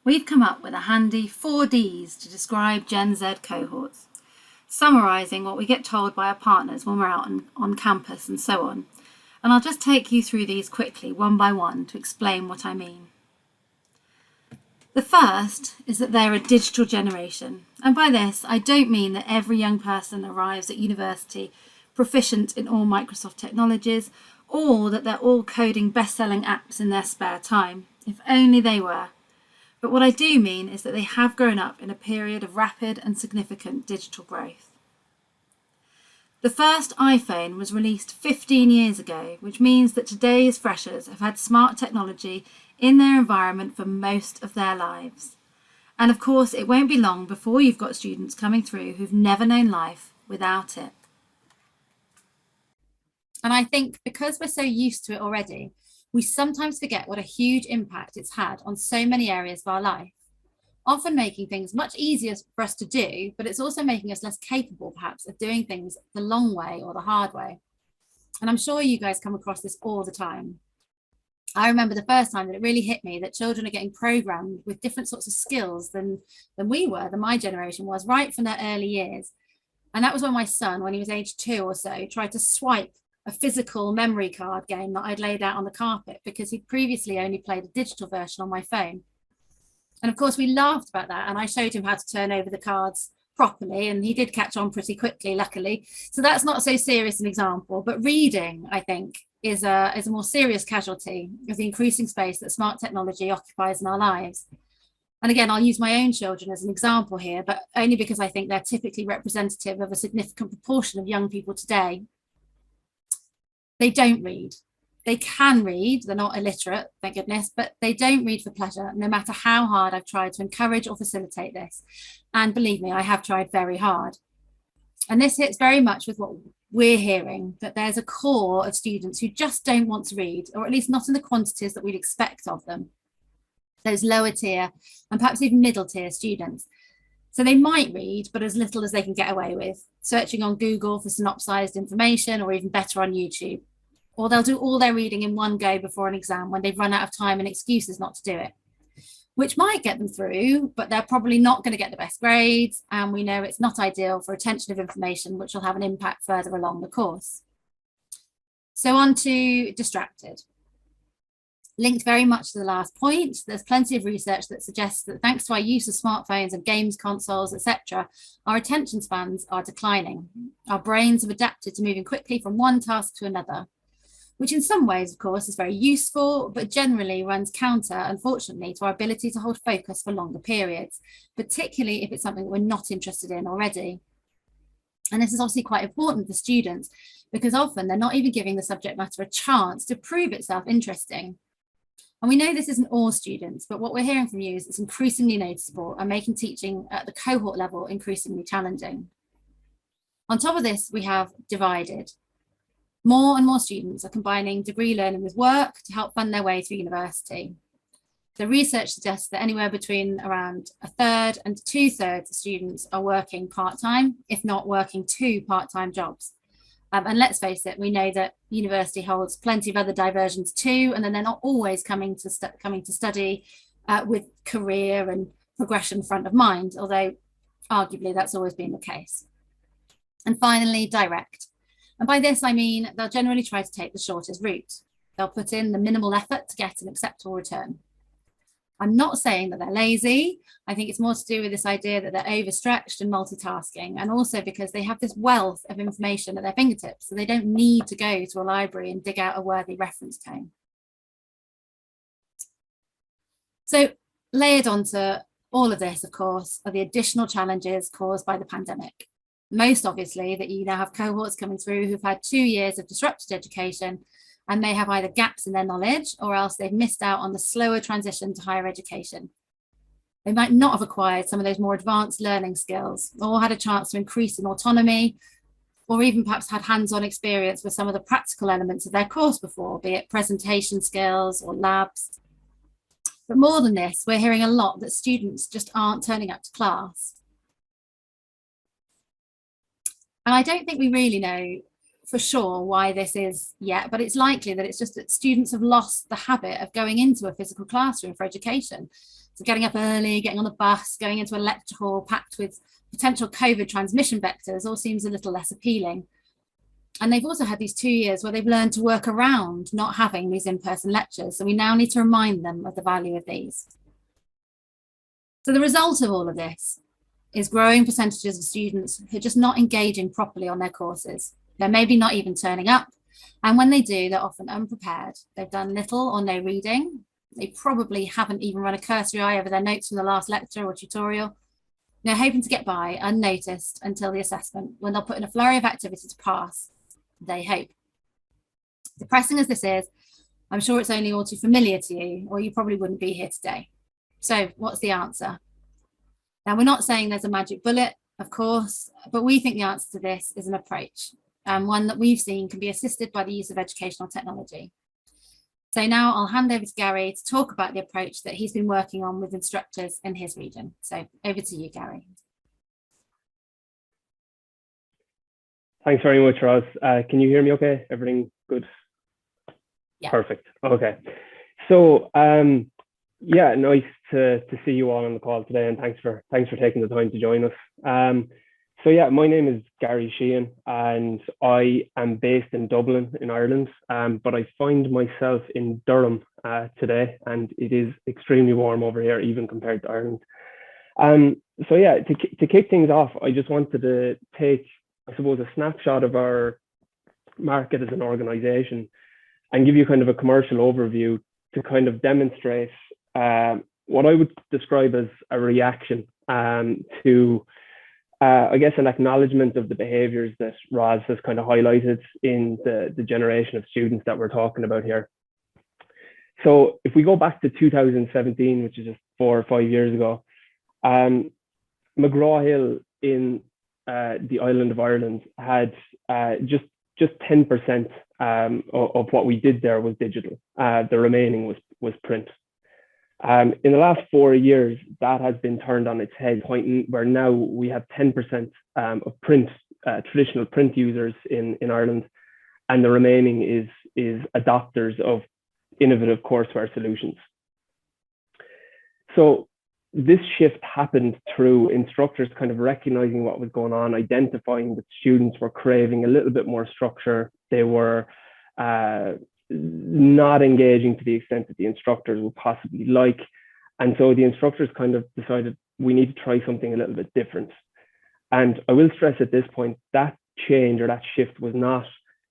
We've come up with a handy 4Ds to describe Gen Z cohorts, summarising what we get told by our partners when we're out on campus and so on. And I'll just take you through these quickly, one by one, to explain what I mean. The first is that they're a digital generation. And by this, I don't mean that every young person arrives at university proficient in all Microsoft technologies, or that they're all coding best-selling apps in their spare time. If only they were. But what I do mean is that they have grown up in a period of rapid and significant digital growth. The first iPhone was released 15 years ago, which means that today's freshers have had smart technology in their environment for most of their lives. And of course, it won't be long before you've got students coming through who've never known life without it. And I think because we're so used to it already, we sometimes forget what a huge impact it's had on so many areas of our life, often making things much easier for us to do, but it's also making us less capable, perhaps, of doing things the long way or the hard way. And I'm sure you guys come across this all the time. I remember the first time that it really hit me that children are getting programmed with different sorts of skills than my generation was, right from their early years. And that was when my son, when he was age 2 or so, tried to swipe a physical memory card game that I'd laid out on the carpet because he'd previously only played a digital version on my phone. And of course, we laughed about that, and I showed him how to turn over the cards properly, and he did catch on pretty quickly, luckily. So that's not so serious an example, but reading, I think, is a more serious casualty of the increasing space that smart technology occupies in our lives. And again, I'll use my own children as an example here, but only because I think they're typically representative of a significant proportion of young people today. They don't read. They can read, they're not illiterate, thank goodness, but they don't read for pleasure, no matter how hard I've tried to encourage or facilitate this. And believe me, I have tried very hard. And this hits very much with what we're hearing, that there's a core of students who just don't want to read, or at least not in the quantities that we'd expect of them. Those lower tier and perhaps even middle tier students. So they might read, but as little as they can get away with, searching on Google for synopsized information, or even better on YouTube. Or they'll do all their reading in one go before an exam when they've run out of time and excuses not to do it, which might get them through, but they're probably not going to get the best grades. And we know it's not ideal for retention of information, which will have an impact further along the course. So on to distracted. Linked very much to the last point, there's plenty of research that suggests that thanks to our use of smartphones and games consoles, etc., our attention spans are declining. Our brains have adapted to moving quickly from one task to another, which in some ways, of course, is very useful, but generally runs counter, unfortunately, to our ability to hold focus for longer periods, particularly if it's something that we're not interested in already. And this is obviously quite important for students because often they're not even giving the subject matter a chance to prove itself interesting. And we know this isn't all students, but what we're hearing from you is it's increasingly noticeable and making teaching at the cohort level increasingly challenging. On top of this, we have divided. More and more students are combining degree learning with work to help fund their way through university. The research suggests that anywhere between around 1/3 and 2/3 of students are working part-time, if not working 2 part-time jobs. And let's face it, we know that university holds plenty of other diversions too, and then they're not always coming to study with career and progression front of mind, although arguably that's always been the case. And finally, direct. And by this, I mean, they'll generally try to take the shortest route. They'll put in the minimal effort to get an acceptable return. I'm not saying that they're lazy. I think it's more to do with this idea that they're overstretched and multitasking, and also because they have this wealth of information at their fingertips, so they don't need to go to a library and dig out a worthy reference tome. So layered onto all of this, of course, are the additional challenges caused by the pandemic. Most obviously that you now have cohorts coming through who've had 2 years of disrupted education and may have either gaps in their knowledge or else they've missed out on the slower transition to higher education. They might not have acquired some of those more advanced learning skills or had a chance to increase in autonomy, or even perhaps had hands-on experience with some of the practical elements of their course before, be it presentation skills or labs. But more than this, we're hearing a lot that students just aren't turning up to class. And I don't think we really know for sure why this is yet, but it's likely that it's just that students have lost the habit of going into a physical classroom for education. So getting up early, getting on the bus, going into a lecture hall packed with potential COVID transmission vectors all seems a little less appealing. And they've also had these 2 years where they've learned to work around not having these in-person lectures. So we now need to remind them of the value of these. So the result of all of this is growing percentages of students who are just not engaging properly on their courses. They're maybe not even turning up. And when they do, they're often unprepared. They've done little or no reading. They probably haven't even run a cursory eye over their notes from the last lecture or tutorial. They're hoping to get by unnoticed until the assessment, when they'll put in a flurry of activity to pass, they hope. Depressing as this is, I'm sure it's only all too familiar to you, or you probably wouldn't be here today. So what's the answer? Now, we're not saying there's a magic bullet, of course, but we think the answer to this is an approach, one that we've seen can be assisted by the use of educational technology. So now I'll hand over to Gary to talk about the approach that he's been working on with instructors in his region. So over to you, Gary. Thanks very much, Roz. Can you hear me okay? Everything good? Yeah. Perfect. Okay. So yeah, nice to see you all on the call today, and thanks for taking the time to join us. So yeah, my name is Gary Sheehan, and I am based in Dublin in Ireland, but I find myself in Durham today, and it is extremely warm over here, even compared to Ireland. So yeah, to kick things off, I just wanted to take, I suppose, a snapshot of our market as an organization and give you kind of a commercial overview to kind of demonstrate what I would describe as a reaction to I guess an acknowledgement of the behaviors that Roz has kind of highlighted in the generation of students that we're talking about here. So if we go back to 2017, which is just 4 or 5 years ago, McGraw Hill in the island of Ireland had just 10% of what we did there was digital. The remaining was print. In the last 4 years, that has been turned on its head, pointing where now we have 10% of print, traditional print users in Ireland, and the remaining is adopters of innovative courseware solutions. So this shift happened through instructors kind of recognizing what was going on, identifying that students were craving a little bit more structure. They were not engaging to the extent that the instructors would possibly like. And so the instructors kind of decided we need to try something a little bit different. And I will stress at this point, that change or that shift was not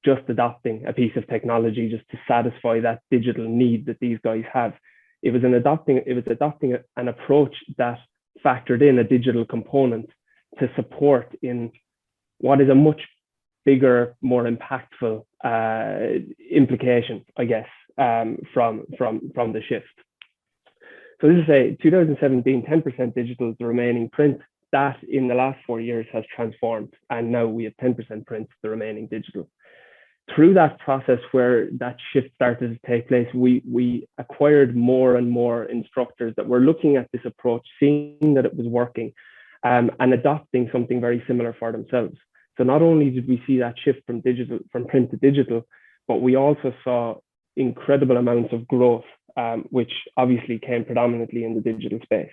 just adopting a piece of technology just to satisfy that digital need that these guys have. It was adopting an approach that factored in a digital component to support in what is a much bigger, more impactful implication, I guess, from the shift. So this is a 2017, 10% digital, the remaining print. That in the last 4 years has transformed, and now we have 10% print, the remaining digital. Through that process where that shift started to take place, we acquired more and more instructors that were looking at this approach, seeing that it was working, and adopting something very similar for themselves. So not only did we see that shift from print to digital, but we also saw incredible amounts of growth, which obviously came predominantly in the digital space.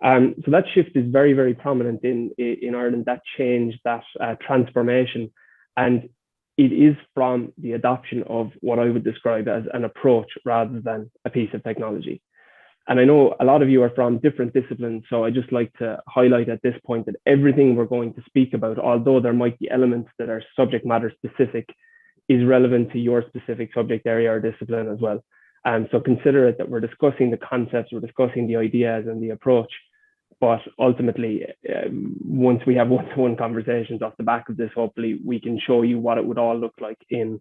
So that shift is very, very prominent in Ireland, that change, that transformation. And it is from the adoption of what I would describe as an approach rather than a piece of technology. And I know a lot of you are from different disciplines, so I just like to highlight at this point that everything we're going to speak about, although there might be elements that are subject matter specific, is relevant to your specific subject area or discipline as well. So consider it that we're discussing the concepts, we're discussing the ideas and the approach, but ultimately, once we have one-to-one conversations off the back of this, hopefully we can show you what it would all look like in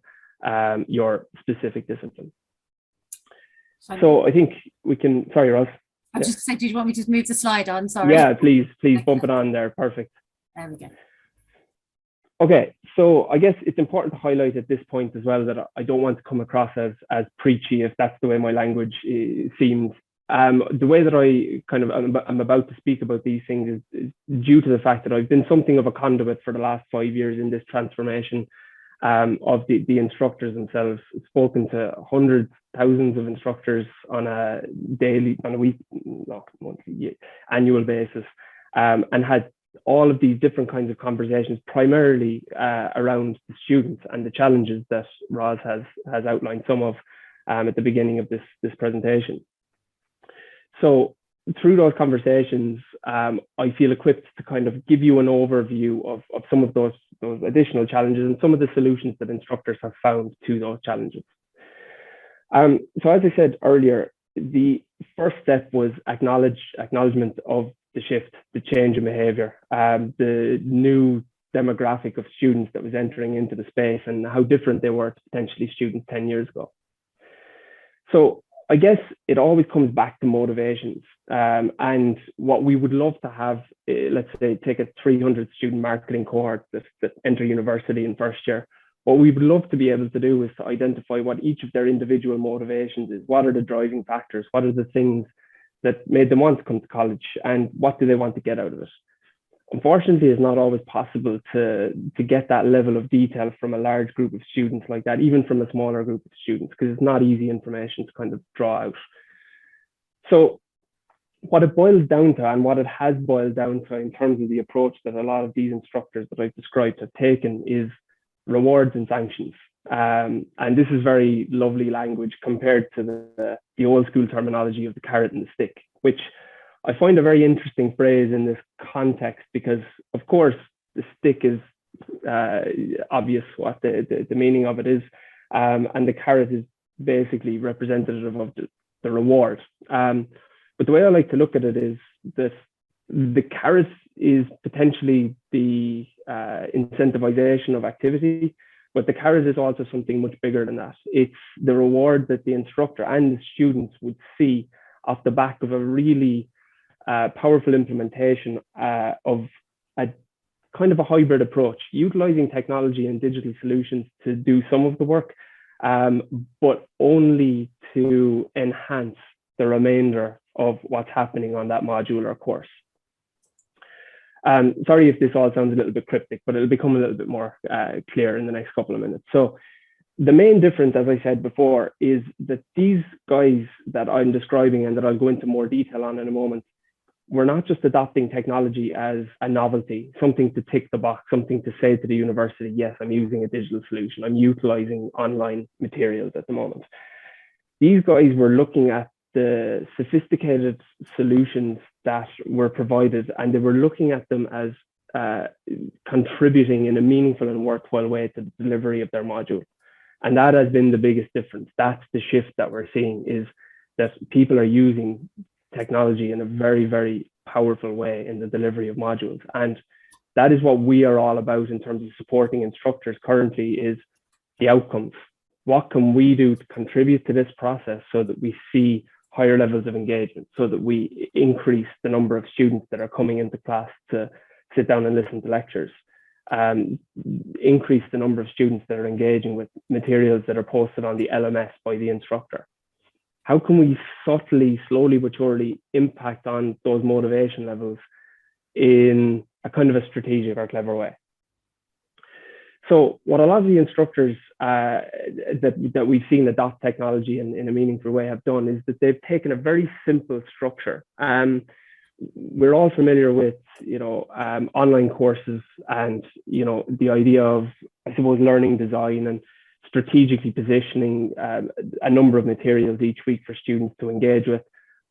your specific discipline. So I think we can, sorry, Roz. I was just saying, do you want me to move the slide on? Sorry. Yeah, please bump it on there. Perfect. There we go. Okay, so I guess it's important to highlight at this point as well that I don't want to come across as preachy, if that's the way my language seems. The way that I kind of I'm about to speak about these things is due to the fact that I've been something of a conduit for the last 5 years in this transformation. of the instructors themselves. I've spoken to hundreds, thousands of instructors on a daily, on a week, not monthly, annual basis, and had all of these different kinds of conversations, primarily around the students and the challenges that Roz has outlined some of at the beginning of this presentation. So through those conversations, I feel equipped to kind of give you an overview of some of those additional challenges and some of the solutions that instructors have found to those challenges. So as I said earlier, the first step was acknowledgement of the shift, the change in behavior, the new demographic of students that was entering into the space and how different they were to potentially students 10 years ago. So I guess it always comes back to motivations, and what we would love to have, let's say, take a 300 student marketing cohort that enter university in first year. What we would love to be able to do is to identify what each of their individual motivations is. What are the driving factors? What are the things that made them want to come to college, and what do they want to get out of it? Unfortunately, it's not always possible to get that level of detail from a large group of students like that, even from a smaller group of students, because it's not easy information to kind of draw out. So what it boils down to, and what it has boiled down to in terms of the approach that a lot of these instructors that I've described have taken, is rewards and sanctions. And this is very lovely language compared to the old school terminology of the carrot and the stick, which I find a very interesting phrase in this context, because of course the stick is obvious what the meaning of it is, and the carrot is basically representative of the reward. But the way I like to look at it is that the carrot is potentially the incentivization of activity, but the carrot is also something much bigger than that. It's the reward that the instructor and the students would see off the back of a really powerful implementation of a kind of a hybrid approach, utilizing technology and digital solutions to do some of the work, but only to enhance the remainder of what's happening on that module or course. Sorry if this all sounds a little bit cryptic, but it'll become a little bit more clear in the next couple of minutes. So the main difference, as I said before, is that these guys that I'm describing and that I'll go into more detail on in a moment, we're not just adopting technology as a novelty, something to tick the box, something to say to the university, yes, I'm using a digital solution, I'm utilizing online materials at the moment. These guys were looking at the sophisticated solutions that were provided, and they were looking at them as contributing in a meaningful and worthwhile way to the delivery of their module. And that has been the biggest difference. That's the shift that we're seeing, is that people are using technology in a very, very powerful way in the delivery of modules. And that is what we are all about in terms of supporting instructors currently, is the outcomes. What can we do to contribute to this process so that we see higher levels of engagement, so that we increase the number of students that are coming into class to sit down and listen to lectures, increase the number of students that are engaging with materials that are posted on the LMS by the instructor? How can we subtly, slowly but surely impact on those motivation levels in a kind of a strategic or clever way? So what a lot of the instructors that we've seen adopt technology in a meaningful way have done is that they've taken a very simple structure. We're all familiar with, online courses and, the idea of, I suppose, learning design and strategically positioning a number of materials each week for students to engage with,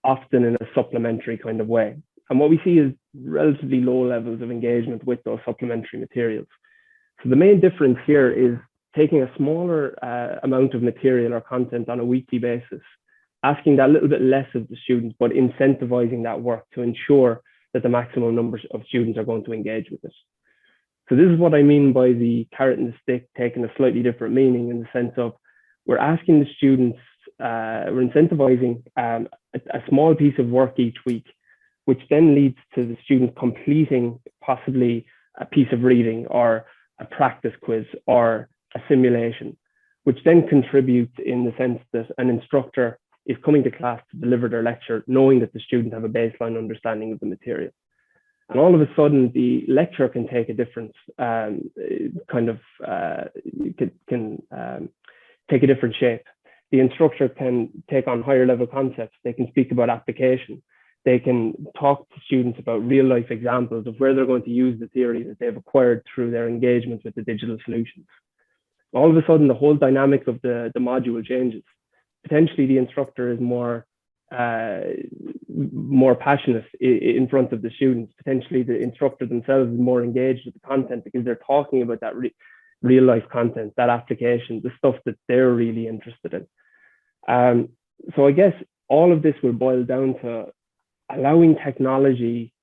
often in a supplementary kind of way. And what we see is relatively low levels of engagement with those supplementary materials. So the main difference here is taking a smaller amount of material or content on a weekly basis, asking that little bit less of the students, but incentivizing that work to ensure that the maximum numbers of students are going to engage with it. So this is what I mean by the carrot and the stick taking a slightly different meaning, in the sense of we're asking the students, we're incentivizing a small piece of work each week, which then leads to the student completing possibly a piece of reading or a practice quiz or a simulation, which then contributes in the sense that an instructor is coming to class to deliver their lecture, knowing that the students have a baseline understanding of the material. And all of a sudden, the lecture can take a different take a different shape. The instructor can take on higher level concepts. They can speak about application. They can talk to students about real life examples of where they're going to use the theory that they've acquired through their engagement with the digital solutions. All of a sudden, the whole dynamic of the module changes. Potentially, the instructor is more passionate in front of the students. Potentially, the instructor themselves is more engaged with the content because they're talking about that real life content, that application, the stuff that they're really interested in. So I guess all of this will boil down to allowing technology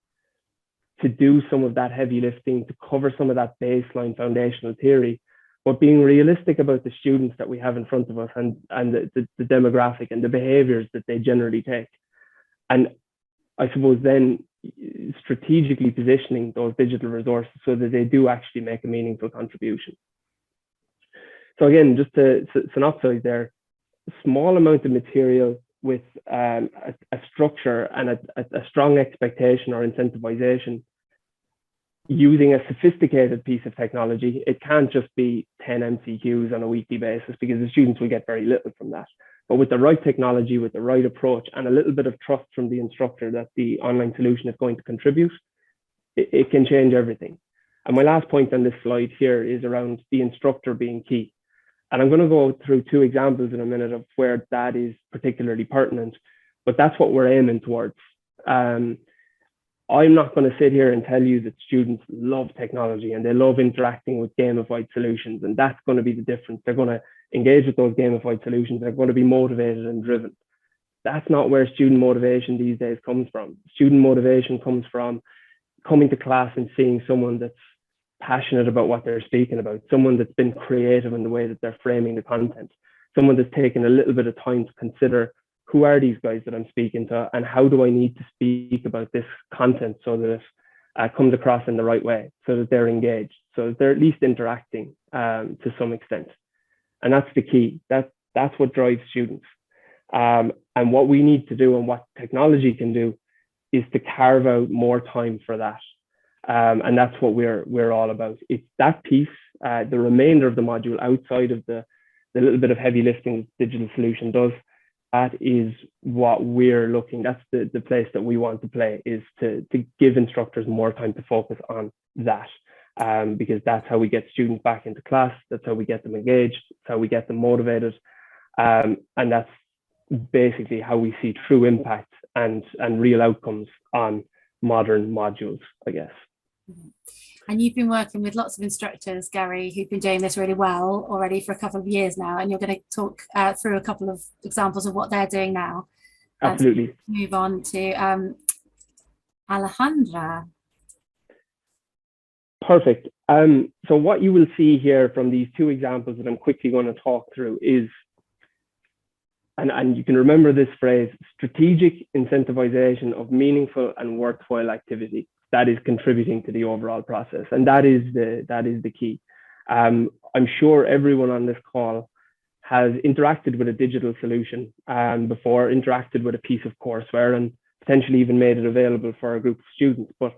to do some of that heavy lifting, to cover some of that baseline foundational theory, but being realistic about the students that we have in front of us and the demographic and the behaviors that they generally take. And I suppose then strategically positioning those digital resources so that they do actually make a meaningful contribution. So again, just to synopsize there, a small amount of material with a structure and a strong expectation or incentivization using a sophisticated piece of technology. It can't just be 10 MCQs on a weekly basis because the students will get very little from that. But with the right technology, with the right approach, and a little bit of trust from the instructor that the online solution is going to contribute, it can change everything. And my last point on this slide here is around the instructor being key. And I'm going to go through two examples in a minute of where that is particularly pertinent, but that's what we're aiming towards. I'm not going to sit here and tell you that students love technology and they love interacting with gamified solutions, and that's going to be the difference. They're going to engage with those gamified solutions. They're going to be motivated and driven. That's not where student motivation these days comes from. Student motivation comes from coming to class and seeing someone that's passionate about what they're speaking about, someone that's been creative in the way that they're framing the content, someone that's taken a little bit of time to consider who are these guys that I'm speaking to and how do I need to speak about this content so that it comes across in the right way, so that they're engaged, so that they're at least interacting to some extent. And that's the key. That's what drives students. And what we need to do and what technology can do is to carve out more time for that. And that's what we're all about. It's that piece, the remainder of the module outside of the little bit of heavy lifting digital solution does. That is what we're looking. That's the place that we want to play, is to give instructors more time to focus on that, because that's how we get students back into class. That's how we get them engaged. That's how we get them motivated, and that's basically how we see true impact and real outcomes on modern modules, I guess. And you've been working with lots of instructors, Gary, who've been doing this really well already for a couple of years now, and you're going to talk through a couple of examples of what they're doing now. Absolutely. So move on to Alejandra. Perfect. So what you will see here from these two examples that I'm quickly going to talk through is, and you can remember this phrase, strategic incentivization of meaningful and worthwhile activity that is contributing to the overall process. And that is the key. I'm sure everyone on this call has interacted with a digital solution before, interacted with a piece of courseware, and potentially even made it available for a group of students. But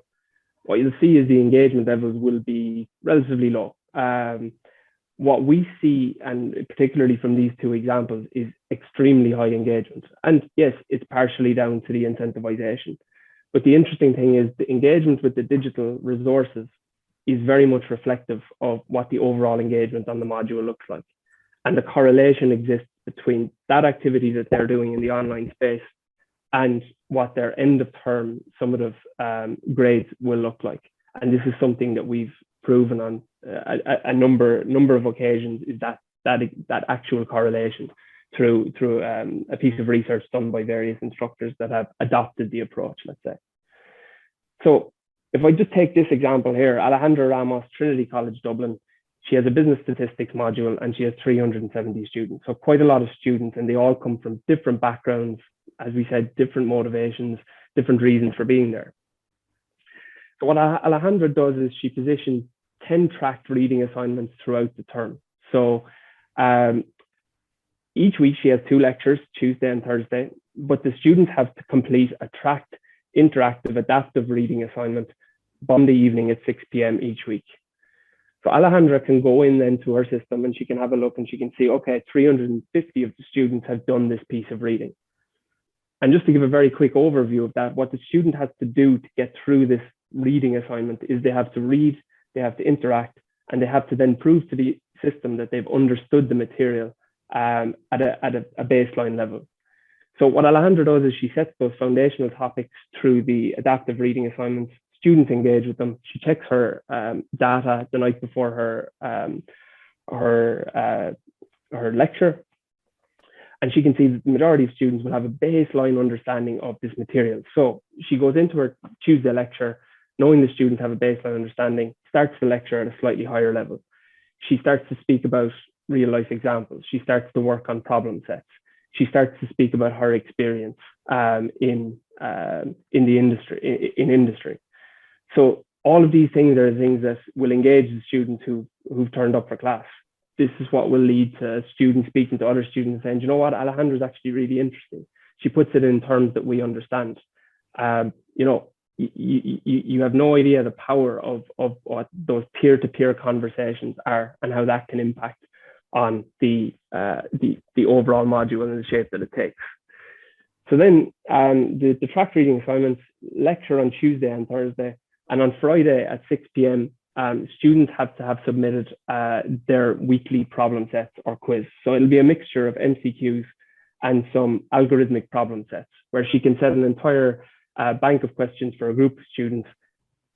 what you'll see is the engagement levels will be relatively low. What we see, and particularly from these two examples, is extremely high engagement. And yes, it's partially down to the incentivization. But the interesting thing is the engagement with the digital resources is very much reflective of what the overall engagement on the module looks like. And the correlation exists between that activity that they're doing in the online space and what their end of term summative grades will look like. And this is something that we've proven on a number of occasions, is that actual correlation through a piece of research done by various instructors that have adopted the approach, let's say. So if I just take this example here, Alejandra Ramos, Trinity College Dublin, she has a business statistics module and she has 370 students. So quite a lot of students, and they all come from different backgrounds, as we said, different motivations, different reasons for being there. So what Alejandra does is she positions 10 tracked reading assignments throughout the term. So each week she has 2 lectures, Tuesday and Thursday, but the students have to complete a tracked, interactive, adaptive reading assignment Monday evening at 6 p.m. each week. So Alejandra can go in then to her system and she can have a look and she can see, okay, 350 of the students have done this piece of reading. And just to give a very quick overview of that, what the student has to do to get through this reading assignment is they have to read, they have to interact, and they have to then prove to the system that they've understood the material at a baseline level. So what Alejandra does is she sets those foundational topics through the adaptive reading assignments. Students engage with them. She checks her data the night before her lecture, and she can see that the majority of students will have a baseline understanding of this material. So she goes into her Tuesday lecture knowing the students have a baseline understanding, starts the lecture at a slightly higher level. She starts to speak about real life examples. She starts to work on problem sets. She starts to speak about her experience in industry. So all of these things are things that will engage the students who've turned up for class. This is what will lead to students speaking to other students and saying, you know what, Alejandra's actually really interesting. She puts it in terms that we understand. You have no idea the power of what those peer-to-peer conversations are and how that can impact on the overall module and the shape that it takes. So then the track reading assignments, lecture on Tuesday and Thursday, and on Friday at 6 p.m., students have to have submitted their weekly problem sets or quiz. So it'll be a mixture of MCQs and some algorithmic problem sets where she can set an entire bank of questions for a group of students.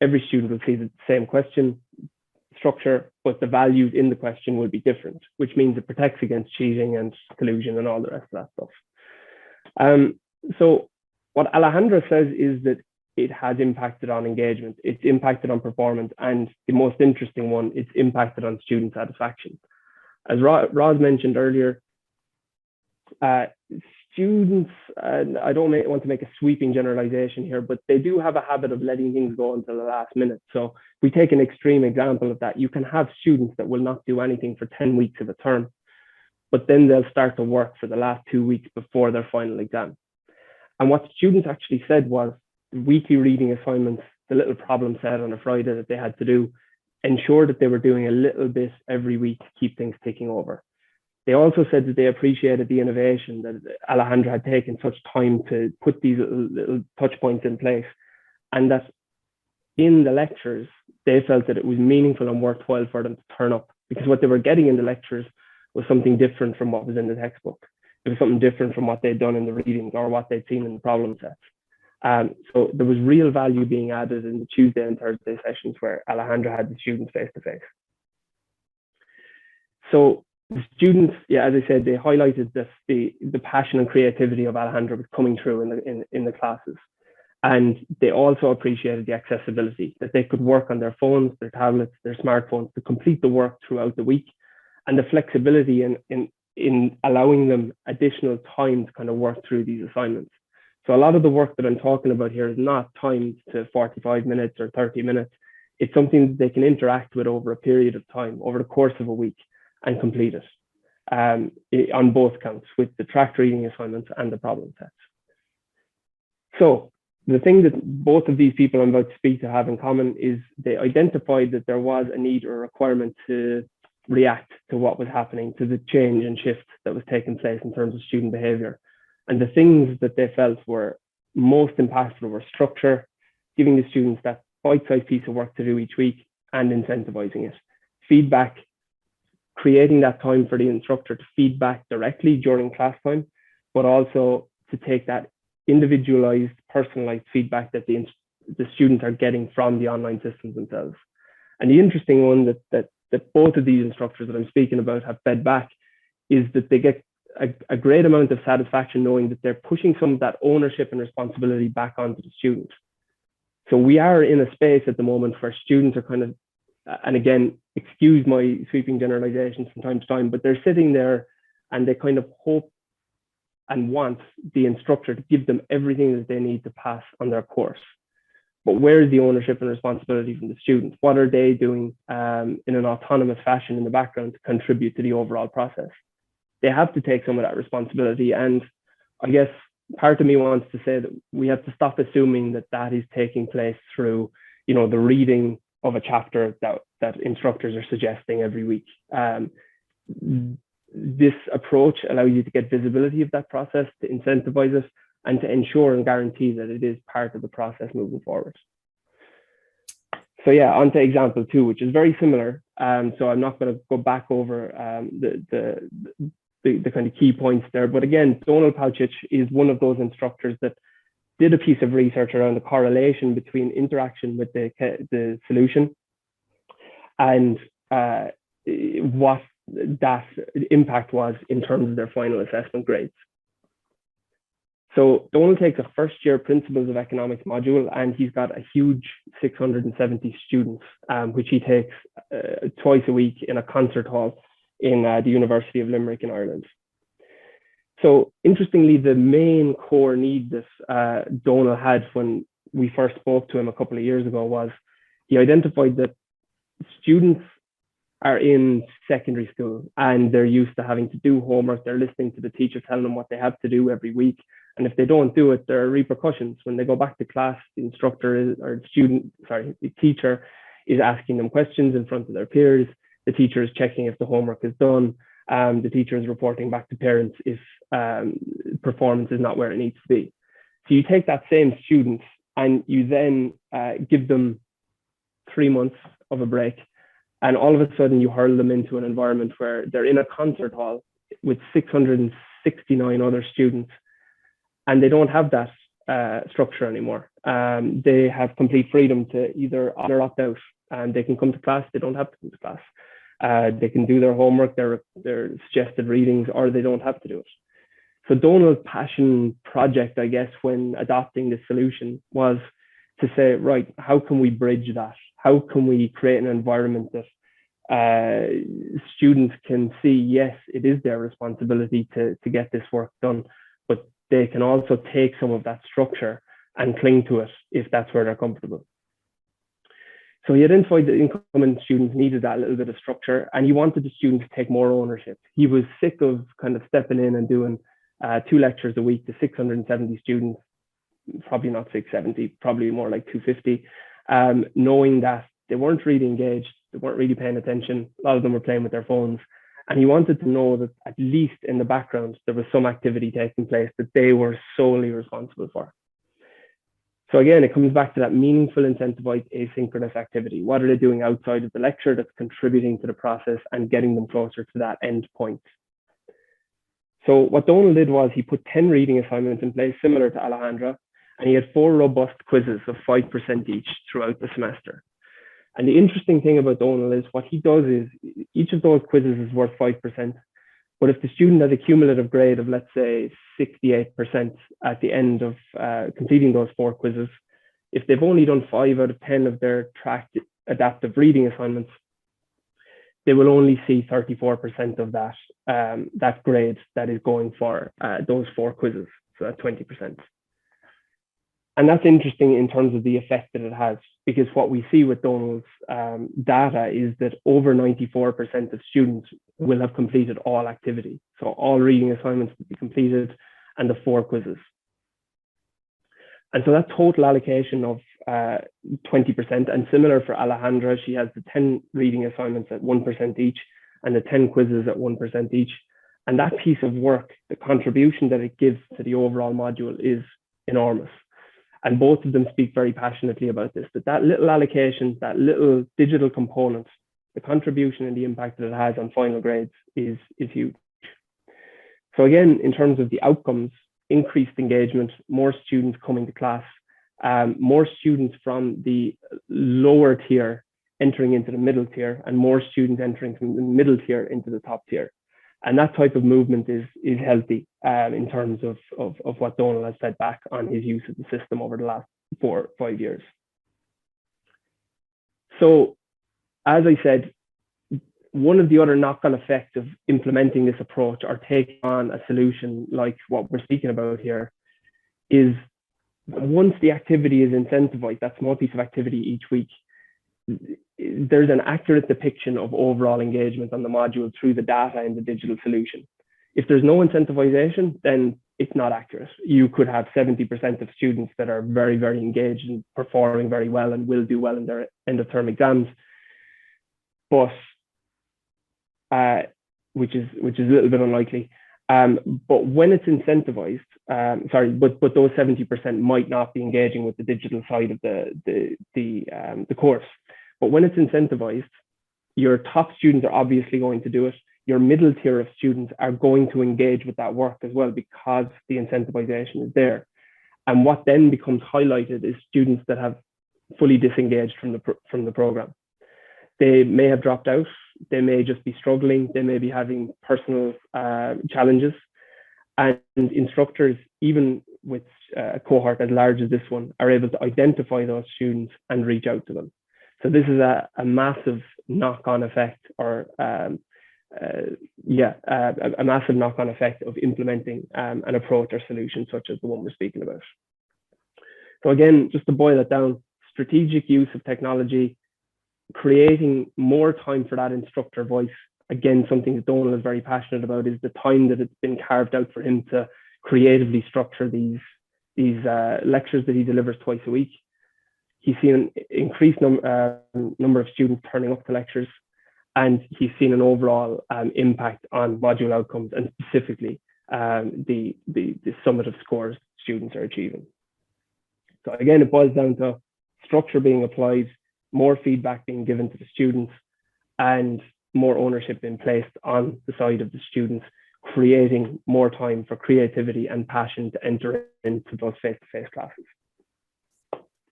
Every student will see the same question structure, but the values in the question will be different, which means it protects against cheating and collusion and all the rest of that stuff. So what Alejandra says is that it has impacted on engagement, it's impacted on performance, and the most interesting one, it's impacted on student satisfaction. As Roz mentioned earlier, students, I don't want to make a sweeping generalization here, but they do have a habit of letting things go until the last minute. So if we take an extreme example of that, you can have students that will not do anything for 10 weeks of a term, but then they'll start to work for the last 2 weeks before their final exam. And what students actually said was the weekly reading assignments, the little problem set on a Friday that they had to do, ensure that they were doing a little bit every week to keep things ticking over. They also said that they appreciated the innovation that Alejandra had taken such time to put these little touch points in place, and that in the lectures, they felt that it was meaningful and worthwhile for them to turn up, because what they were getting in the lectures was something different from what was in the textbook. It was something different from what they'd done in the readings or what they'd seen in the problem sets. So there was real value being added in the Tuesday and Thursday sessions where Alejandra had the students face to face. So the students, as I said, they highlighted this, the passion and creativity of Alejandra was coming through in the classes. And they also appreciated the accessibility, that they could work on their phones, their tablets, their smartphones to complete the work throughout the week, and the flexibility in allowing them additional time to kind of work through these assignments. So a lot of the work that I'm talking about here is not timed to 45 minutes or 30 minutes. It's something that they can interact with over a period of time, over the course of a week, and complete it on both counts, with the track reading assignments and the problem sets. So the thing that both of these people I'm about to speak to have in common is they identified that there was a need or requirement to react to what was happening, to the change and shift that was taking place in terms of student behavior. And the things that they felt were most impactful were structure, giving the students that bite-sized piece of work to do each week, and incentivizing it. Feedback, creating that time for the instructor to feedback directly during class time, but also to take that individualized, personalized feedback that the students are getting from the online systems themselves. And the interesting one that both of these instructors that I'm speaking about have fed back is that they get a great amount of satisfaction knowing that they're pushing some of that ownership and responsibility back onto the students. So we are in a space at the moment where students are kind of, and again, excuse my sweeping generalizations from time to time, but they're sitting there and they kind of hope and want the instructor to give them everything that they need to pass on their course. But where is the ownership and responsibility from the students? What are they doing in an autonomous fashion in the background to contribute to the overall process? They have to take some of that responsibility. And I guess part of me wants to say that we have to stop assuming that that is taking place through, the reading of a chapter that instructors are suggesting every week. This approach allows you to get visibility of that process, to incentivize it, and to ensure and guarantee that it is part of the process moving forward. So yeah, on to example 2, which is very similar. So I'm not going to go back over the kind of key points there. But again, Donald Palcic is one of those instructors that did a piece of research around the correlation between interaction with the solution and what that impact was in terms of their final assessment grades. So Donald takes a first-year Principles of Economics module, and he's got a huge 670 students, which he takes twice a week in a concert hall in the University of Limerick in Ireland. So interestingly, the main core need that Donald had when we first spoke to him a couple of years ago was he identified that students are in secondary school and they're used to having to do homework. They're listening to the teacher telling them what they have to do every week. And if they don't do it, there are repercussions. When they go back to class, the teacher is asking them questions in front of their peers. The teacher is checking if the homework is done. The teacher is reporting back to parents if performance is not where it needs to be. So you take that same student and you then give them 3 months of a break. And all of a sudden you hurl them into an environment where they're in a concert hall with 669 other students, and they don't have that structure anymore. They have complete freedom to either opt out, and they can come to class, they don't have to come to class. They can do their homework, their suggested readings, or they don't have to do it. So Donald's passion project, I guess, when adopting this solution was to say, right, how can we bridge that? How can we create an environment that students can see, yes, it is their responsibility to get this work done, but they can also take some of that structure and cling to it if that's where they're comfortable. So he identified that incoming students needed that little bit of structure, and he wanted the students to take more ownership. He was sick of kind of stepping in and doing 2 lectures a week to 670 students, probably not 670, probably more like 250, knowing that they weren't really engaged, they weren't really paying attention. A lot of them were playing with their phones. And he wanted to know that at least in the background, there was some activity taking place that they were solely responsible for. So again, it comes back to that meaningful, incentivized, asynchronous activity. What are they doing outside of the lecture that's contributing to the process and getting them closer to that end point? So what Donald did was he put 10 reading assignments in place, similar to Alejandra, and he had 4 robust quizzes of 5% each throughout the semester. And the interesting thing about Donald is what he does is each of those quizzes is worth 5%. But if the student has a cumulative grade of, let's say, 68% at the end of completing those 4 quizzes, if they've only done 5 out of 10 of their tracked adaptive reading assignments, they will only see 34% of that grade that is going for those 4 quizzes, so that's 20%. And that's interesting in terms of the effect that it has, because what we see with Donald's data is that over 94% of students will have completed all activity. So all reading assignments will be completed and the 4 quizzes. And so that total allocation of 20%, and similar for Alejandra, she has the 10 reading assignments at 1% each and the 10 quizzes at 1% each. And that piece of work, the contribution that it gives to the overall module is enormous. And both of them speak very passionately about this, but that little allocation, that little digital component, the contribution and the impact that it has on final grades is huge. So again, in terms of the outcomes, increased engagement, more students coming to class, more students from the lower tier entering into the middle tier, and more students entering from the middle tier into the top tier. And that type of movement is healthy in terms of what Donald has fed back on his use of the system over the last 4 or 5 years. So, as I said, one of the other knock-on effects of implementing this approach or taking on a solution like what we're speaking about here is once the activity is incentivized, that small piece of activity each week, there's an accurate depiction of overall engagement on the module through the data in the digital solution. If there's no incentivization, then it's not accurate. You could have 70% of students that are very, very engaged and performing very well and will do well in their end of term exams, but which is a little bit unlikely. But when it's incentivized, but those 70% might not be engaging with the digital side of the course. But when it's incentivized, your top students are obviously going to do it. Your middle tier of students are going to engage with that work as well, because the incentivization is there. And what then becomes highlighted is students that have fully disengaged from the program. They may have dropped out. They may just be struggling. They may be having personal challenges. And instructors, even with a cohort as large as this one, are able to identify those students and reach out to them. So this is a massive knock-on effect, or a massive knock-on effect of implementing an approach or solution such as the one we're speaking about. So again, just to boil it down, strategic use of technology, creating more time for that instructor voice. Again, something that Donal is very passionate about is the time that it's been carved out for him to creatively structure these lectures that he delivers twice a week. He's seen an increased number of students turning up to lectures, and he's seen an overall impact on module outcomes, and specifically the summative scores students are achieving. So again, it boils down to structure being applied, more feedback being given to the students, and more ownership being placed on the side of the students, creating more time for creativity and passion to enter into those face-to-face classes.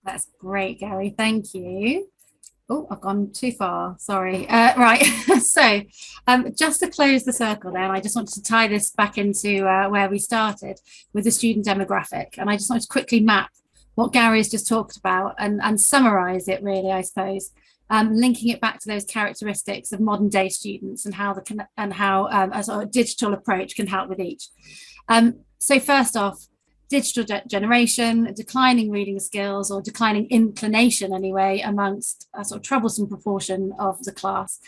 That's great, Gary. Thank you. Oh, I've gone too far. Sorry. Right. So just to close the circle then, I just wanted to tie this back into where we started with the student demographic. And I just wanted to quickly map what Gary's just talked about and summarize it really, I suppose, linking it back to those characteristics of modern day students and how a sort of digital approach can help with each. So first off, digital generation, declining reading skills, or declining inclination anyway, amongst a sort of troublesome proportion of the class.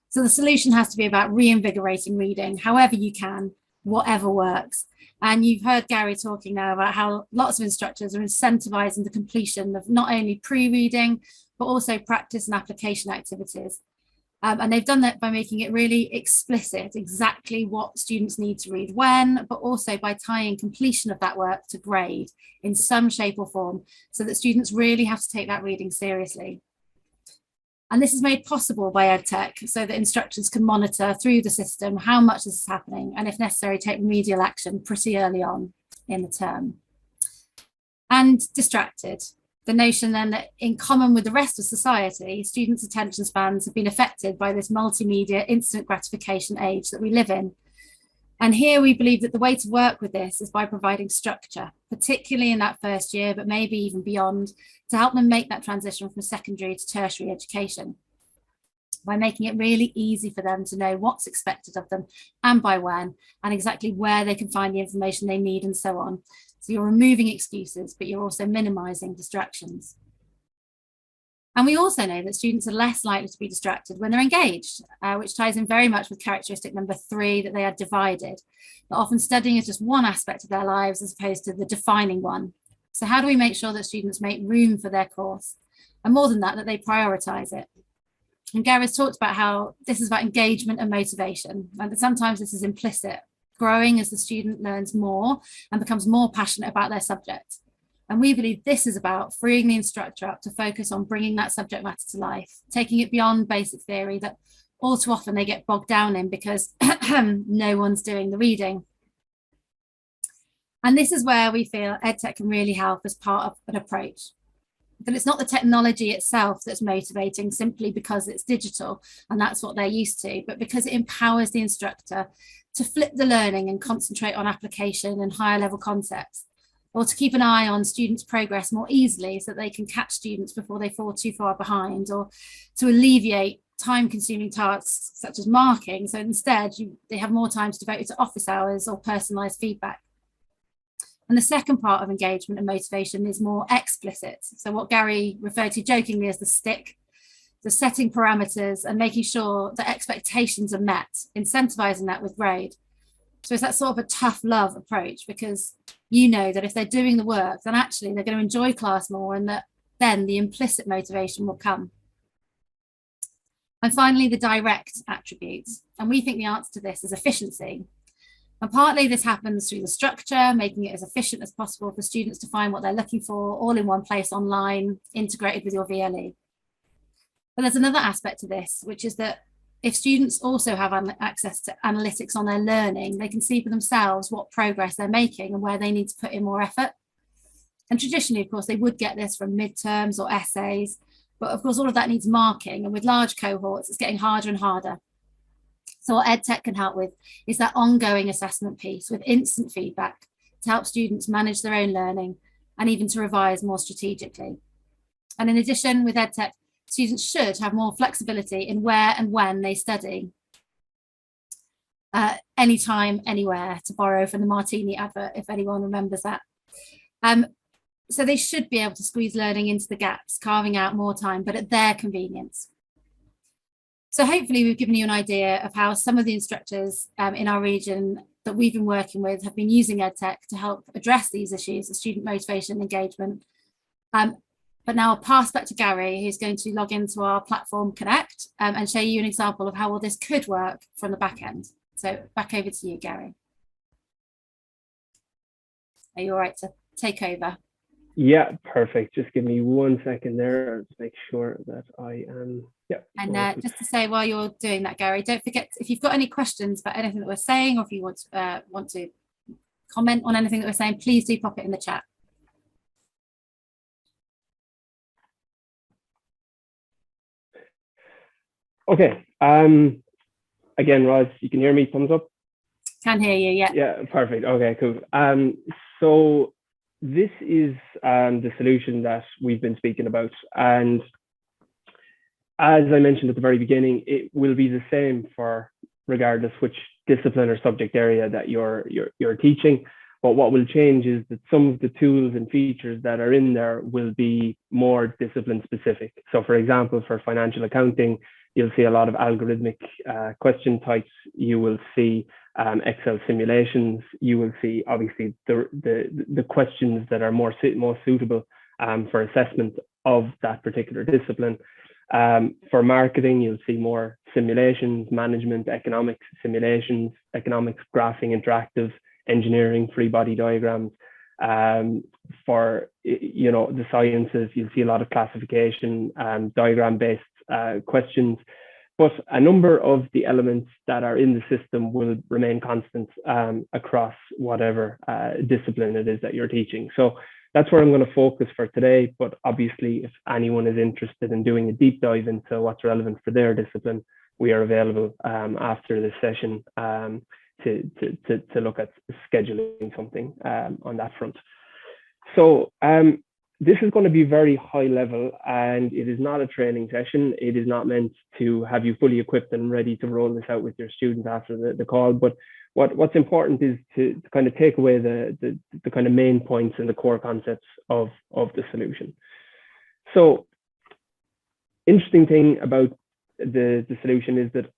So the solution has to be about reinvigorating reading, however you can, whatever works. And you've heard Gary talking now about how lots of instructors are incentivizing the completion of not only pre-reading, but also practice and application activities. And they've done that by making it really explicit exactly what students need to read when, but also by tying completion of that work to grade in some shape or form, so that students really have to take that reading seriously. And this is made possible by EdTech, so that instructors can monitor through the system how much this is happening, and if necessary, take remedial action pretty early on in the term. And distracted. The notion then that, in common with the rest of society, students' attention spans have been affected by this multimedia instant gratification age that we live in. And here we believe that the way to work with this is by providing structure, particularly in that first year, but maybe even beyond, to help them make that transition from secondary to tertiary education, by making it really easy for them to know what's expected of them and by when, and exactly where they can find the information they need and so on. So you're removing excuses, but you're also minimizing distractions. And we also know that students are less likely to be distracted when they're engaged, which ties in very much with characteristic number 3, that they are divided. That often studying is just one aspect of their lives as opposed to the defining one. So how do we make sure that students make room for their course? And more than that, that they prioritize it. And Gary's talked about how this is about engagement and motivation, and that sometimes this is implicit, growing as the student learns more and becomes more passionate about their subject. And we believe this is about freeing the instructor up to focus on bringing that subject matter to life, taking it beyond basic theory that all too often they get bogged down in because no one's doing the reading. And this is where we feel EdTech can really help as part of an approach. That it's not the technology itself that's motivating simply because it's digital and that's what they're used to, but because it empowers the instructor to flip the learning and concentrate on application and higher level concepts, or to keep an eye on students' progress more easily so that they can catch students before they fall too far behind, or to alleviate time-consuming tasks such as marking. So instead, they have more time to devote to office hours or personalised feedback. And the second part of engagement and motivation is more explicit. So what Gary referred to jokingly as the stick, the setting parameters and making sure that expectations are met, incentivizing that with grade. So it's that sort of a tough love approach, because you know that if they're doing the work, then actually they're going to enjoy class more, and that then the implicit motivation will come. And finally, the direct attributes. And we think the answer to this is efficiency. And partly this happens through the structure, making it as efficient as possible for students to find what they're looking for all in one place online, integrated with your VLE. But there's another aspect to this, which is that if students also have access to analytics on their learning, they can see for themselves what progress they're making and where they need to put in more effort. And traditionally, of course, they would get this from midterms or essays, but of course, all of that needs marking. And with large cohorts, it's getting harder and harder. So what EdTech can help with is that ongoing assessment piece with instant feedback to help students manage their own learning and even to revise more strategically. And in addition, with EdTech, students should have more flexibility in where and when they study. Anytime, anywhere, to borrow from the Martini advert, if anyone remembers that. So they should be able to squeeze learning into the gaps, carving out more time, but at their convenience. So hopefully we've given you an idea of how some of the instructors in our region that we've been working with have been using EdTech to help address these issues of student motivation and engagement. But now I'll pass back to Gary, who's going to log into our platform Connect and show you an example of how all this could work from the back end. So back over to you, Gary. Are you all right to take over? Yeah, perfect. Just give me 1 second there. I'll just make sure that I am. Yeah. And just to say, while you're doing that, Gary, don't forget, if you've got any questions about anything that we're saying, or if you want to comment on anything that we're saying, please do pop it in the chat. Okay. Again, Roz, you can hear me? Thumbs up. Can hear you. Yeah. Yeah. Perfect. Okay. Cool. So this is the solution that we've been speaking about, and as I mentioned at the very beginning, it will be the same for regardless which discipline or subject area that you're teaching. But what will change is that some of the tools and features that are in there will be more discipline specific. So for example, for financial accounting, you'll see a lot of algorithmic question types. You will see Excel simulations. You will see obviously the questions that are more suitable for assessment of that particular discipline. For marketing, you'll see more simulations, management, economics simulations, economics, graphing, interactive, engineering, free body diagrams. For the sciences, you'll see a lot of classification, diagram-based questions. But a number of the elements that are in the system will remain constant across whatever discipline it is that you're teaching. So that's where I'm going to focus for today. But obviously, if anyone is interested in doing a deep dive into what's relevant for their discipline, we are available after this session to look at scheduling something on that front. So this is going to be very high level, and it is not a training session. It is not meant to have you fully equipped and ready to roll this out with your students after the call. But what's important is to kind of take away the kind of main points and the core concepts of the solution. So interesting thing about the solution is that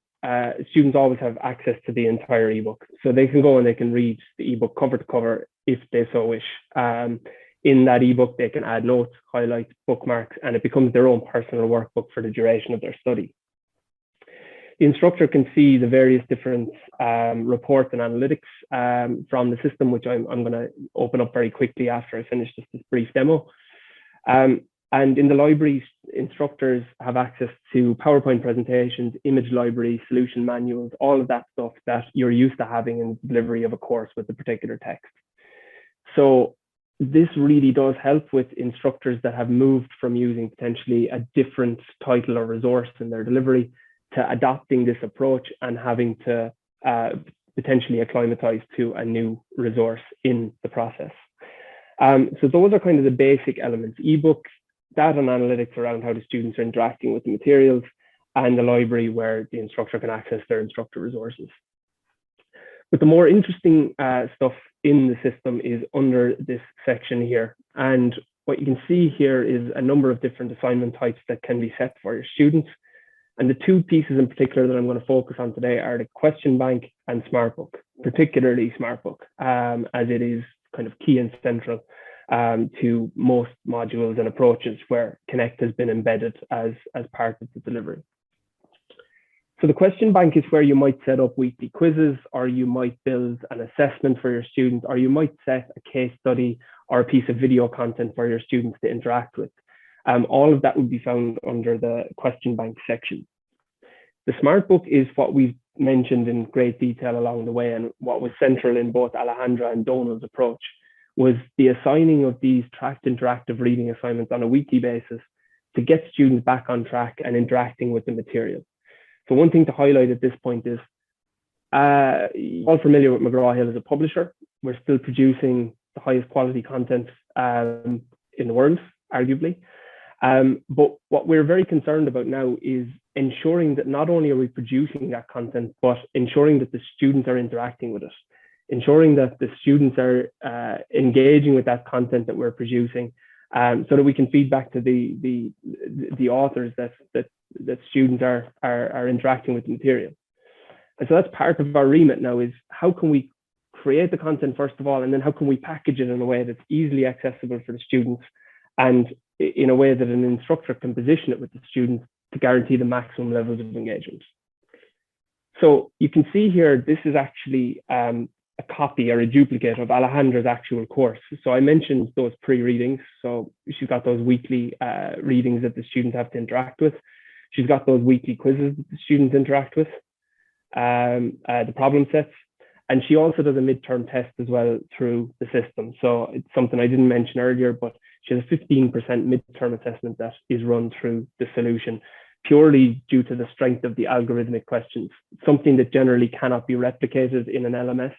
students always have access to the entire ebook. So they can go and they can read the ebook cover to cover if they so wish. In that ebook, they can add notes, highlights, bookmarks, and it becomes their own personal workbook for the duration of their study. The instructor can see the various different reports and analytics from the system, which I'm going to open up very quickly after I finish this brief demo. And in the libraries, instructors have access to PowerPoint presentations, image library, solution manuals, all of that stuff that you're used to having in the delivery of a course with a particular text. So this really does help with instructors that have moved from using potentially a different title or resource in their delivery to adopting this approach and having to potentially acclimatize to a new resource in the process. So those are kind of the basic elements: ebook, data and analytics around how the students are interacting with the materials, and the library where the instructor can access their instructor resources. But the more interesting stuff in the system is under this section here. And what you can see here is a number of different assignment types that can be set for your students. And the two pieces in particular that I'm going to focus on today are the question bank and Smartbook, particularly Smartbook, as it is kind of key and central to most modules and approaches where Connect has been embedded as part of the delivery. So the question bank is where you might set up weekly quizzes, or you might build an assessment for your students, or you might set a case study or a piece of video content for your students to interact with. All of that would be found under the question bank section. The Smartbook is what we've mentioned in great detail along the way, and what was central in both Alejandra and Donald's approach was the assigning of these tracked interactive reading assignments on a weekly basis to get students back on track and interacting with the material. So one thing to highlight at this point is, you're all familiar with McGraw Hill as a publisher. We're still producing the highest quality content in the world, arguably. But what we're very concerned about now is ensuring that not only are we producing that content, but ensuring that the students are interacting with it, ensuring that the students are engaging with that content that we're producing, so that we can feed back to the authors that students are interacting with the material. And so that's part of our remit now, is how can we create the content first of all, and then how can we package it in a way that's easily accessible for the students, and in a way that an instructor can position it with the students to guarantee the maximum levels of engagement. So you can see here, this is actually a copy or a duplicate of Alejandra's actual course. So I mentioned those pre-readings. So she's got those weekly readings that the students have to interact with. She's got those weekly quizzes that the students interact with, the problem sets. And she also does a midterm test as well through the system. So it's something I didn't mention earlier, but she has a 15% midterm assessment that is run through the solution, purely due to the strength of the algorithmic questions, something that generally cannot be replicated in an LMS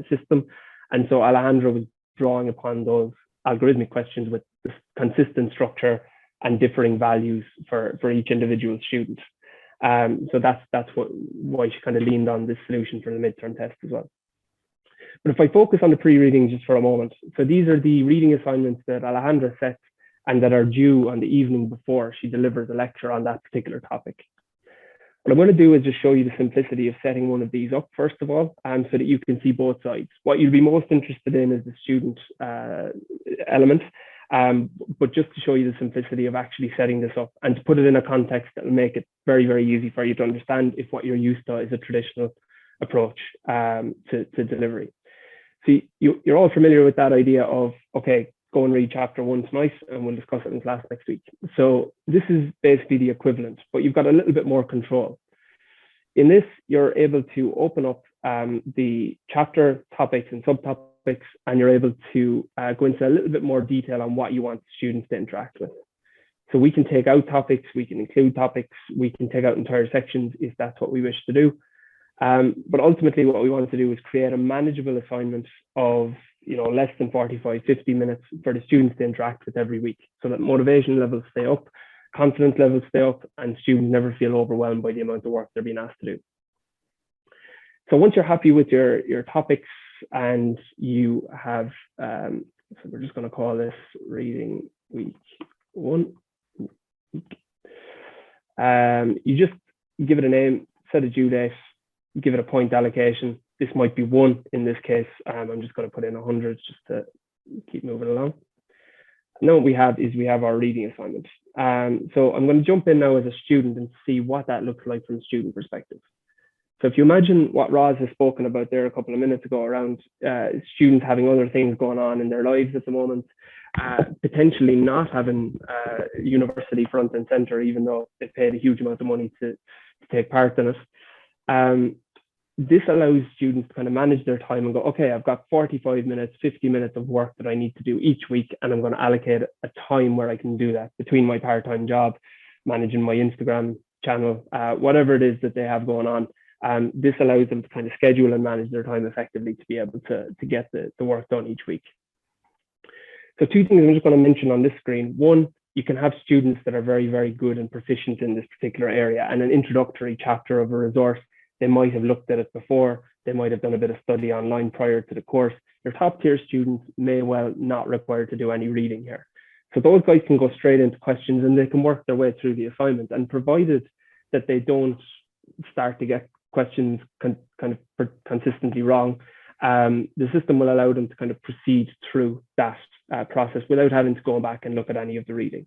system. And so Alejandra was drawing upon those algorithmic questions with this consistent structure and differing values for each individual student. So that's why she kind of leaned on this solution for the midterm test as well. But if I focus on the pre-reading just for a moment, so these are the reading assignments that Alejandra sets and that are due on the evening before she delivers a lecture on that particular topic. What I'm going to do is just show you the simplicity of setting one of these up, first of all, so that you can see both sides. What you'll be most interested in is the student element, but just to show you the simplicity of actually setting this up and to put it in a context that will make it very, very easy for you to understand if what you're used to is a traditional approach to delivery. So you're all familiar with that idea of, okay, go and read chapter 1 tonight and we'll discuss it in class next week. So this is basically the equivalent, but you've got a little bit more control. In this, you're able to open up the chapter topics and subtopics, and you're able to go into a little bit more detail on what you want students to interact with. So we can take out topics, we can include topics, we can take out entire sections if that's what we wish to do. But ultimately what we want to do is create a manageable assignment of less than 45, 50 minutes for the students to interact with every week, so that motivation levels stay up, confidence levels stay up, and students never feel overwhelmed by the amount of work they're being asked to do. So once you're happy with your topics and you have, so we're just going to call this reading week 1. You just give it a name, set a due date, give it a point allocation. This might be 1 in this case. I'm just going to put in 100 just to keep moving along. Now what we have our reading assignment. So I'm going to jump in now as a student and see what that looks like from a student perspective. So if you imagine what Roz has spoken about there a couple of minutes ago around students having other things going on in their lives at the moment, potentially not having university front and center, even though they've paid a huge amount of money to take part in it. This allows students to kind of manage their time and go, okay, I've got 45 minutes, 50 minutes of work that I need to do each week, and I'm going to allocate a time where I can do that between my part-time job, managing my Instagram channel, whatever it is that they have going on. This allows them to kind of schedule and manage their time effectively to be able to get the work done each week. So 2 things I'm just going to mention on this screen. 1, you can have students that are very, very good and proficient in this particular area, and an introductory chapter of a resource, they might have looked at it before, they might have done a bit of study online prior to the course. Your top tier students may well not require to do any reading here. So those guys can go straight into questions and they can work their way through the assignment, and provided that they don't start to get questions kind of consistently wrong, the system will allow them to kind of proceed through that process without having to go back and look at any of the reading.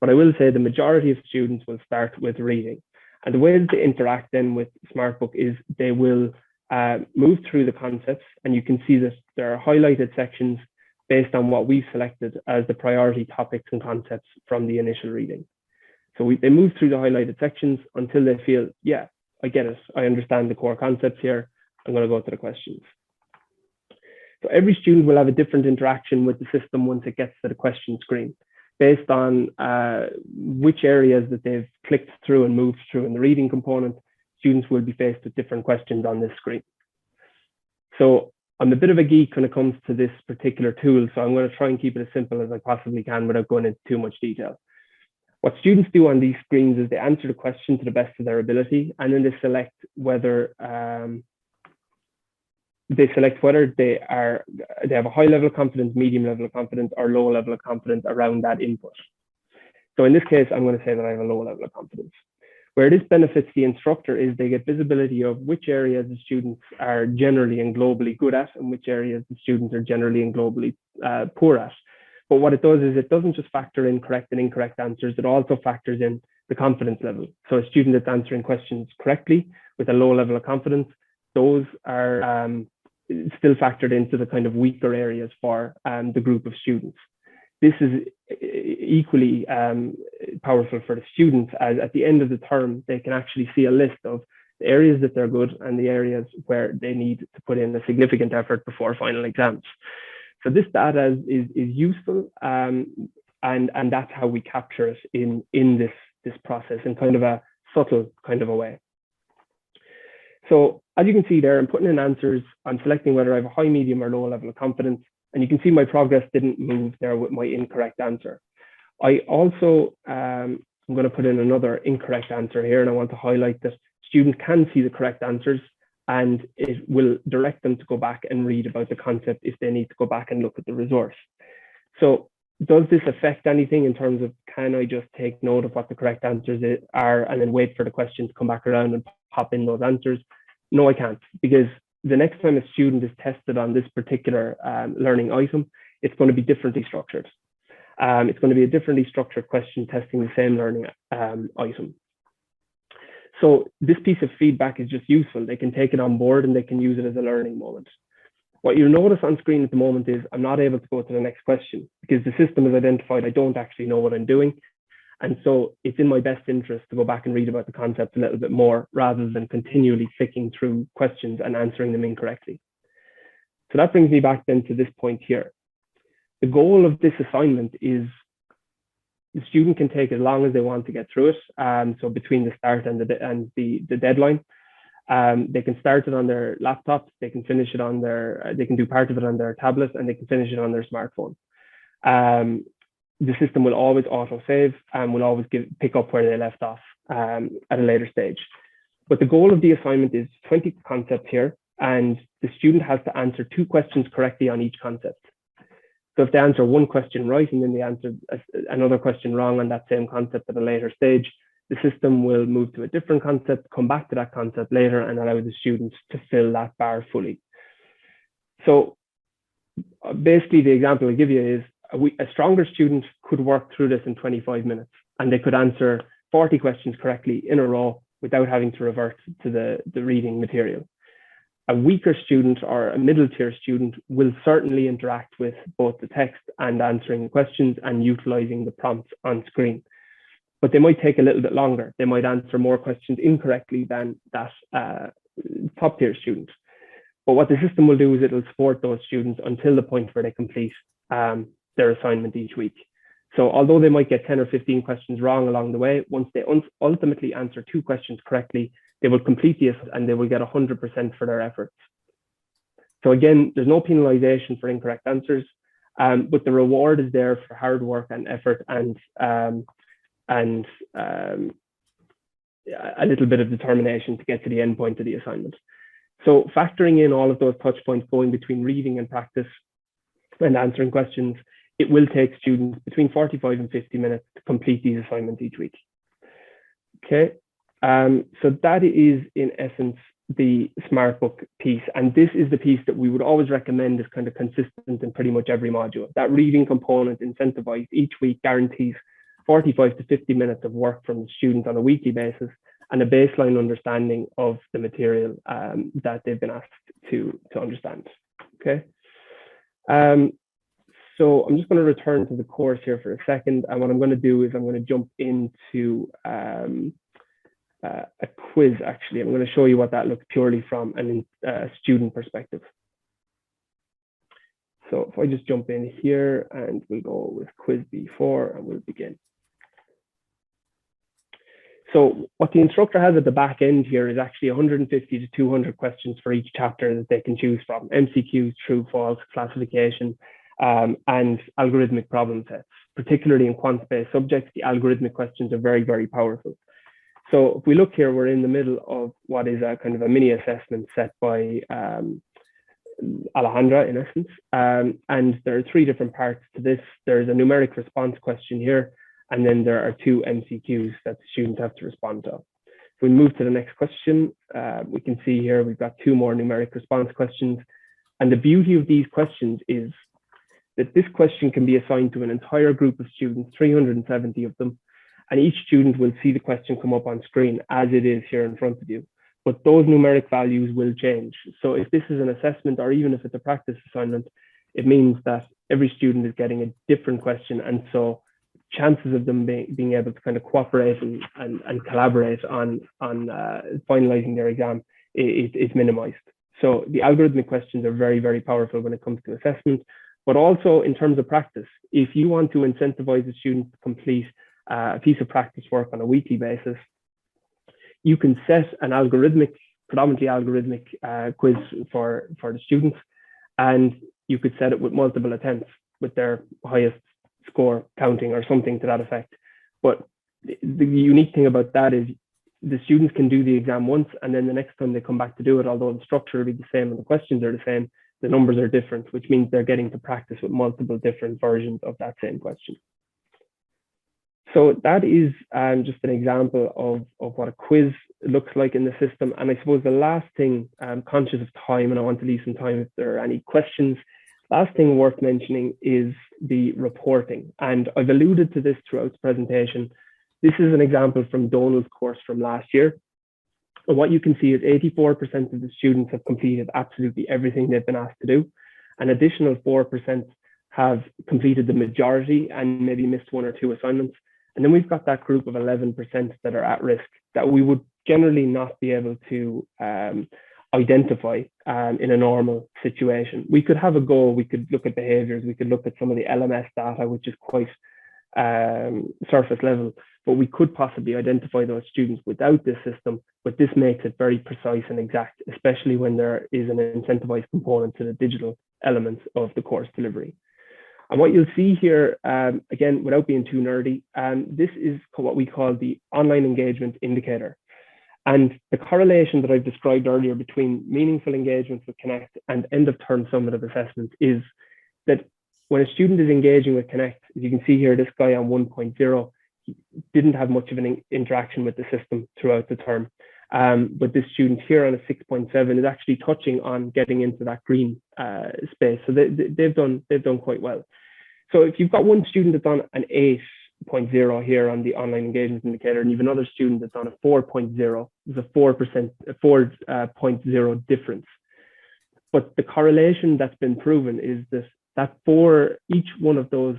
But I will say the majority of students will start with reading. And the way that they interact then with Smartbook is they will move through the concepts, and you can see that there are highlighted sections based on what we've selected as the priority topics and concepts from the initial reading. So they move through the highlighted sections until they feel, yeah, I get it. I understand the core concepts here. I'm going to go to the questions. So every student will have a different interaction with the system once it gets to the question screen, based on which areas that they've clicked through and moved through in the reading component. Students will be faced with different questions on this screen. So I'm a bit of a geek when it comes to this particular tool, so I'm going to try and keep it as simple as I possibly can without going into too much detail. What students do on these screens is they answer the question to the best of their ability, and then they select whether they have a high level of confidence, medium level of confidence, or low level of confidence around that input. So in this case, I'm going to say that I have a low level of confidence. Where this benefits the instructor is they get visibility of which areas the students are generally and globally good at, and which areas the students are generally and globally poor at. But what it does is it doesn't just factor in correct and incorrect answers, it also factors in the confidence level. So a student that's answering questions correctly with a low level of confidence, those are still factored into the kind of weaker areas for the group of students. This is equally powerful for the students, as at the end of the term, they can actually see a list of the areas that they're good and the areas where they need to put in a significant effort before final exams. So this data is useful, and that's how we capture it in this process in kind of a subtle kind of a way. So as you can see there, I'm putting in answers. I'm selecting whether I have a high, medium, or low level of confidence. And you can see my progress didn't move there with my incorrect answer. I also, I'm going to put in another incorrect answer here, and I want to highlight that students can see the correct answers, and it will direct them to go back and read about the concept if they need to go back and look at the resource. So does this affect anything in terms of, can I just take note of what the correct answers are and then wait for the question to come back around and pop in those answers? No, I can't, because the next time a student is tested on this particular learning item, it's going to be differently structured. It's going to be a differently structured question testing the same learning item. So this piece of feedback is just useful. They can take it on board and they can use it as a learning moment. What you'll notice on screen at the moment is I'm not able to go to the next question because the system has identified I don't actually know what I'm doing. And so it's in my best interest to go back and read about the concept a little bit more rather than continually clicking through questions and answering them incorrectly. So that brings me back then to this point here. The goal of this assignment is the student can take as long as they want to get through it. So between the start and the deadline, they can start it on their laptop, they can finish it on they can do part of it on their tablet, and they can finish it on their smartphone. The system will always auto-save and will always pick up where they left off at a later stage. But the goal of the assignment is 20 concepts here, and the student has to answer 2 questions correctly on each concept. So if they answer one question right and then they answer another question wrong on that same concept at a later stage, the system will move to a different concept, come back to that concept later, and allow the students to fill that bar fully. So basically, the example I give you is a stronger student could work through this in 25 minutes, and they could answer 40 questions correctly in a row without having to revert to the reading material. A weaker student or a middle tier student will certainly interact with both the text and answering the questions and utilizing the prompts on screen. But they might take a little bit longer. They might answer more questions incorrectly than that top tier student. But what the system will do is it'll support those students until the point where they complete their assignment each week. So although they might get 10 or 15 questions wrong along the way, once they ultimately answer 2 questions correctly, they will complete the assignment and they will get 100% for their efforts. So again, there's no penalization for incorrect answers, but the reward is there for hard work and effort and a little bit of determination to get to the end point of the assignment. So factoring in all of those touch points going between reading and practice and answering questions, it will take students between 45 and 50 minutes to complete these assignments each week. Okay, So that is in essence the Smartbook piece. And this is the piece that we would always recommend is kind of consistent in pretty much every module. That reading component incentivized each week guarantees 45 to 50 minutes of work from the student on a weekly basis and a baseline understanding of the material that they've been asked to understand. Okay. So I'm just going to return to the course here for a second. And what I'm going to do is I'm going to jump into a quiz, actually. I'm going to show you what that looks purely from a student perspective. So if I just jump in here and we'll go with quiz B4 and we'll begin. So what the instructor has at the back end here is actually 150 to 200 questions for each chapter that they can choose from: MCQs, true, false, classification, and algorithmic problem sets. Particularly in quant-based subjects, the algorithmic questions are very, very powerful. So if we look here, we're in the middle of what is a kind of a mini assessment set by Alejandra, in essence. And there are three different parts to this. There's a numeric response question here, and then there are two MCQs that the students have to respond to. If we move to the next question, we can see here we've got two more numeric response questions. And the beauty of these questions is that this question can be assigned to an entire group of students, 370 of them, and each student will see the question come up on screen as it is here in front of you. But those numeric values will change. So if this is an assessment, or even if it's a practice assignment, it means that every student is getting a different question. And so chances of them being able to kind of cooperate and collaborate on finalizing their exam is minimized. So the algorithmic questions are very, very powerful when it comes to assessment, but also in terms of practice. If you want to incentivize a student to complete a piece of practice work on a weekly basis, you can set an algorithmic, predominantly algorithmic quiz for the students, and you could set it with multiple attempts with their highest score counting or something to that effect. But the unique thing about that is the students can do the exam once, and then the next time they come back to do it, although the structure will be the same and the questions are the same, the numbers are different, which means they're getting to practice with multiple different versions of that same question. So that is just an example of what a quiz looks like in the system. And I suppose the last thing, I'm conscious of time and I want to leave some time if there are any questions. Last thing worth mentioning is the reporting. And I've alluded to this throughout the presentation. This is an example from Donald's course from last year. And what you can see is 84% of the students have completed absolutely everything they've been asked to do. An additional 4% have completed the majority and maybe missed one or two assignments. And then we've got that group of 11% that are at risk that we would generally not be able to identify in a normal situation. We could have a goal, we could look at behaviors, we could look at some of the LMS data, which is quite surface level, but we could possibly identify those students without this system, but this makes it very precise and exact, especially when there is an incentivized component to the digital elements of the course delivery. And what you'll see here, again, without being too nerdy, this is what we call the online engagement indicator. And the correlation that I've described earlier between meaningful engagement with Connect and end of term summative assessment is that when a student is engaging with Connect, as you can see here, this guy on 1.0 didn't have much of an interaction with the system throughout the term. But this student here on a 6.7 is actually touching on getting into that green space. So they've done quite well. So if you've got one student that's on an 8.0 here on the online engagement indicator, and you have another student that's on a 4.0, there's a 4.0 difference. But the correlation that's been proven is that for each one of those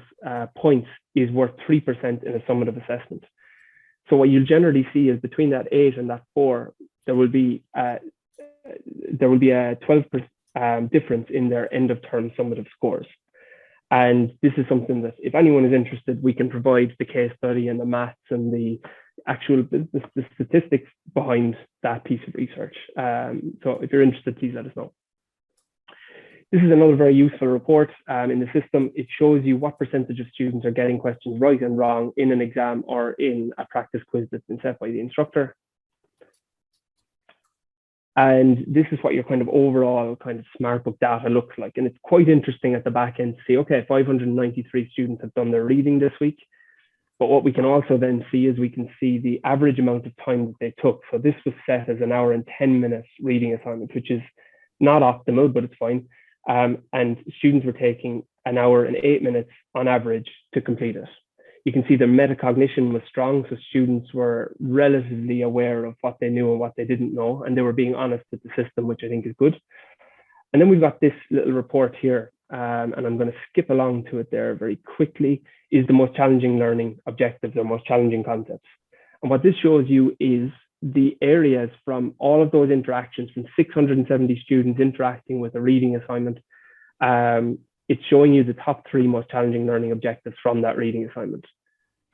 points is worth 3% in a summative assessment. So what you'll generally see is between that 8 and that 4, there will be a 12% difference in their end of term summative scores. And this is something that if anyone is interested, we can provide the case study and the maths and the actual the statistics behind that piece of research. So if you're interested, please let us know. This is another very useful report in the system. It shows you what percentage of students are getting questions right and wrong in an exam or in a practice quiz that's been set by the instructor. And this is what your kind of overall kind of Smartbook data looks like. And it's quite interesting at the back end to see, okay, 593 students have done their reading this week. But what we can also then see is we can see the average amount of time that they took. So this was set as an hour and 10 minutes reading assignment, which is not optimal, but it's fine. And students were taking an hour and 8 minutes on average to complete it. You can see their metacognition was strong, so students were relatively aware of what they knew and what they didn't know, and they were being honest with the system, which I think is good. And then we've got this little report here, and I'm going to skip along to it there very quickly, is the most challenging learning objectives or most challenging concepts. And what this shows you is the areas from all of those interactions, from 670 students interacting with a reading assignment. It's showing you the top 3 most challenging learning objectives from that reading assignment.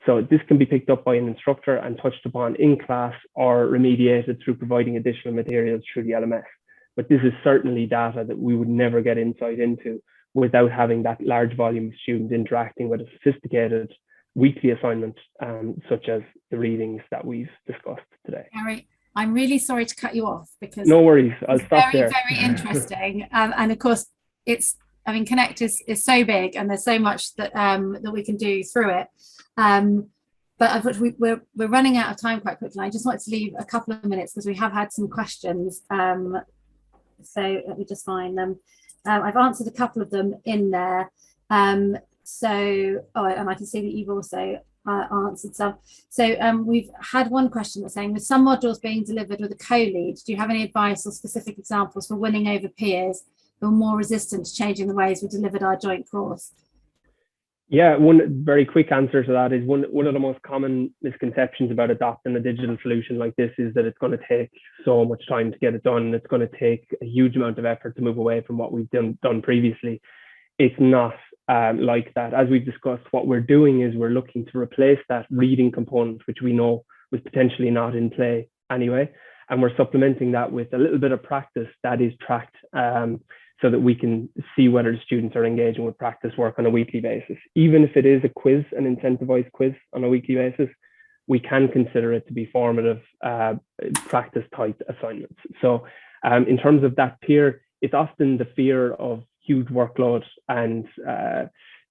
So this can be picked up by an instructor and touched upon in class or remediated through providing additional materials through the LMS. But this is certainly data that we would never get insight into without having that large volume of students interacting with a sophisticated weekly assignment, such as the readings that we've discussed today. Gary, I'm really sorry to cut you off because no worries, I'll stop there. Very interesting, and of course Connect is so big, and there's so much that that we can do through it. But we're running out of time quite quickly. I just wanted to leave a couple of minutes because we have had some questions. So let me just find them. I've answered a couple of them in there. And I can see that you've also answered some. So we've had one question that's saying, with some modules being delivered with a co-lead, do you have any advice or specific examples for winning over peers who are more resistant to changing the ways we delivered our joint course? Yeah, one very quick answer to that is one of the most common misconceptions about adopting a digital solution like this is that it's going to take so much time to get it done. It's going to take a huge amount of effort to move away from what we've done previously. It's not like that. As we've discussed, what we're doing is we're looking to replace that reading component, which we know was potentially not in play anyway. And we're supplementing that with a little bit of practice that is tracked, so that we can see whether the students are engaging with practice work on a weekly basis. Even if it is a quiz, an incentivized quiz on a weekly basis, we can consider it to be formative practice type assignments. So in terms of that peer, it's often the fear of huge workload and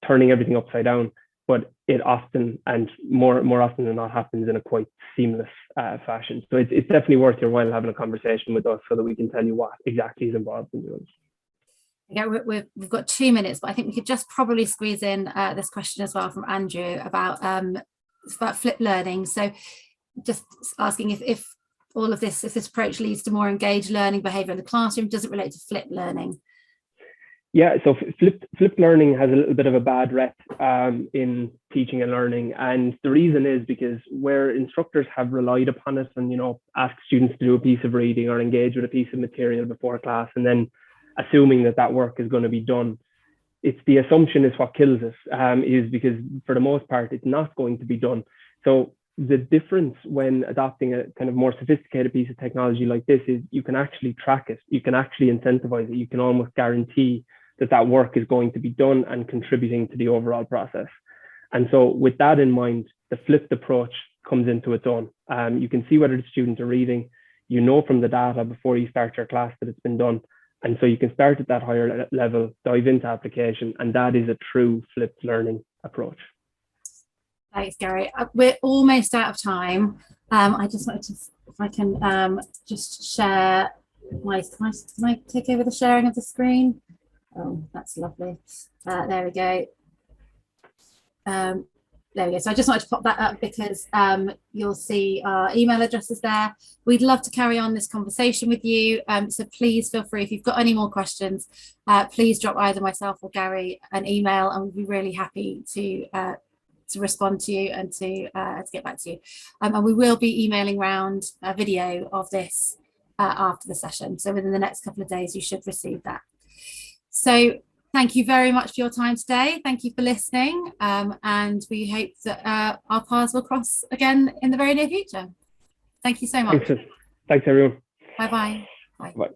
turning everything upside down, but it often, and more often than not, happens in a quite seamless fashion. So it's definitely worth your while having a conversation with us so that we can tell you what exactly is involved in doing it. Yeah, we've got 2 minutes, but I think we could just probably squeeze in this question as well from Andrew about flipped learning. So just asking if all of this, if this approach leads to more engaged learning behavior in the classroom, does it relate to flipped learning? Yeah, so flipped learning has a little bit of a bad rep in teaching and learning. And the reason is because where instructors have relied upon it and, ask students to do a piece of reading or engage with a piece of material before class, and then assuming that work is going to be done, it's the assumption is what kills us, is because for the most part, it's not going to be done. So the difference when adopting a kind of more sophisticated piece of technology like this is you can actually track it, you can actually incentivize it, you can almost guarantee that work is going to be done and contributing to the overall process. And so with that in mind, the flipped approach comes into its own. You can see whether the students are reading, from the data before you start your class that it's been done. And so you can start at that higher level, dive into application, and that is a true flipped learning approach. Thanks, Gary. We're almost out of time. I just wanted to, if I can just share my, can I take over the sharing of the screen? Oh, that's lovely. There we go. There we go. So I just wanted to pop that up because you'll see our email addresses there. We'd love to carry on this conversation with you. So please feel free, if you've got any more questions, please drop either myself or Gary an email, and we'll be really happy to respond to you and to get back to you. And we will be emailing around a video of this after the session. So within the next couple of days, you should receive that. So thank you very much for your time today. Thank you for listening. And we hope that our paths will cross again in the very near future. Thank you so much. Thanks everyone. Bye-bye. Bye. Bye.